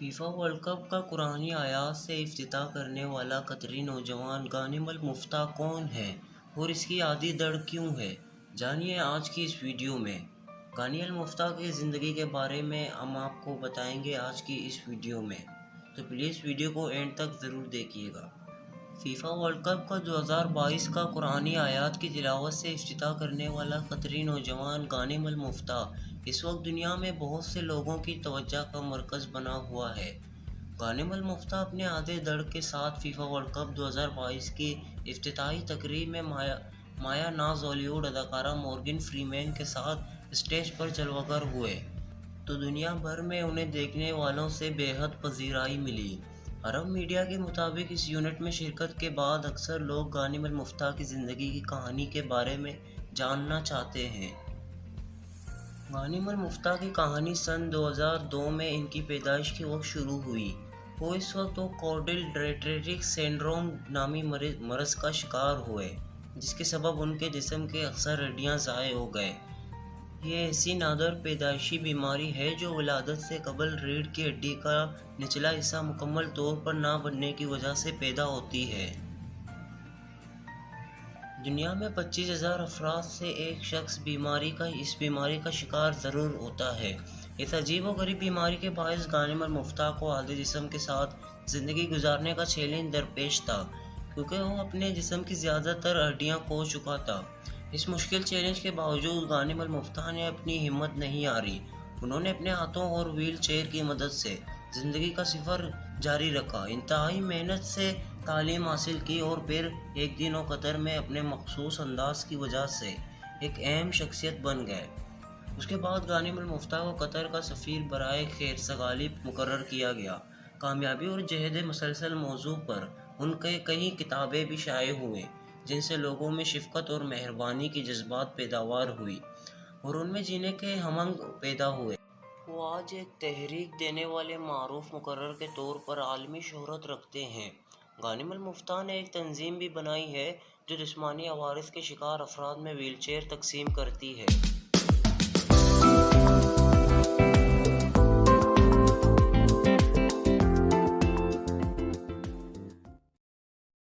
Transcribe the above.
FIFA world cup کا قرآنی آیات سے افتتاح کرنے والا قطری نوجوان غانم المفتاح کون ہے اور اس کی عادی دڑ کیوں ہے؟ جانیے آج کی اس ویڈیو میں۔ غانم المفتاح کی زندگی کے بارے میں ہم آپ کو بتائیں گے آج کی اس ویڈیو میں، تو پلیز ویڈیو کو اینڈ تک ضرور دیکھیے گا۔ فیفا ورلڈ کپ کا 2022 کا قرآنی آیات کی تلاوت سے افتتاح کرنے والا قطری نوجوان غانم المفتاح اس وقت دنیا میں بہت سے لوگوں کی توجہ کا مرکز بنا ہوا ہے۔ غانم المفتاح اپنے عادی دڑ کے ساتھ فیفا ورلڈ کپ 2022 کی افتتاحی تقریب میں مایا ناز ہالی ووڈ اداکارہ مورگن فریمین کے ساتھ اسٹیج پر جلوہ گر ہوئے تو دنیا بھر میں انہیں دیکھنے والوں سے بے حد پذیرائی ملی۔ عرب میڈیا کے مطابق اس ایونٹ میں شرکت کے بعد اکثر لوگ غانم المفتاح کی زندگی کی کہانی کے بارے میں جاننا چاہتے ہیں۔ غانم المفتاح کی کہانی سن 2002 میں ان کی پیدائش کے وقت شروع ہوئی۔ اس وقت وہ کوارڈل سنڈروم نامی مرض کا شکار ہوئے، جس کے سبب ان کے جسم کے اکثر ہڈیاں ضائع ہو گئے۔ یہ ایسی نادر پیدائشی بیماری ہے جو ولادت سے قبل ریڑھ کی ہڈی کا نچلا حصہ مکمل طور پر نہ بننے کی وجہ سے پیدا ہوتی ہے۔ دنیا میں 25,000 افراد سے ایک شخص اس بیماری کا شکار ضرور ہوتا ہے۔ اس عجیب و غریب بیماری کے باعث غانم المفتاح کو عادی جسم کے ساتھ زندگی گزارنے کا چیلنج درپیش تھا، کیونکہ وہ اپنے جسم کی زیادہ تر ہڈیاں کھو چکا تھا۔ اس مشکل چیلنج کے باوجود غانم المفتاح نے اپنی ہمت نہیں ہاری۔ انہوں نے اپنے ہاتھوں اور ویل چیئر کی مدد سے زندگی کا سفر جاری رکھا، انتہائی محنت سے تعلیم حاصل کی اور پھر ایک دن وہ قطر میں اپنے مخصوص انداز کی وجہ سے ایک اہم شخصیت بن گئے۔ اس کے بعد غانم المفتاح کو قطر کا سفیر برائے خیرسگالی مقرر کیا گیا۔ کامیابی اور جہد مسلسل موضوع پر ان کے کئی کتابیں بھی شائع ہوئیں، جن سے لوگوں میں شفقت اور مہربانی کی جذبات پیداوار ہوئی اور ان میں جینے کے ہمنگ پیدا ہوئے۔ وہ آج ایک تحریک دینے والے معروف مقرر کے طور پر عالمی شہرت رکھتے ہیں۔ غانم المفتاح نے ایک تنظیم بھی بنائی ہے جو جسمانی عوارض کے شکار افراد میں ویل چیئر تقسیم کرتی ہے۔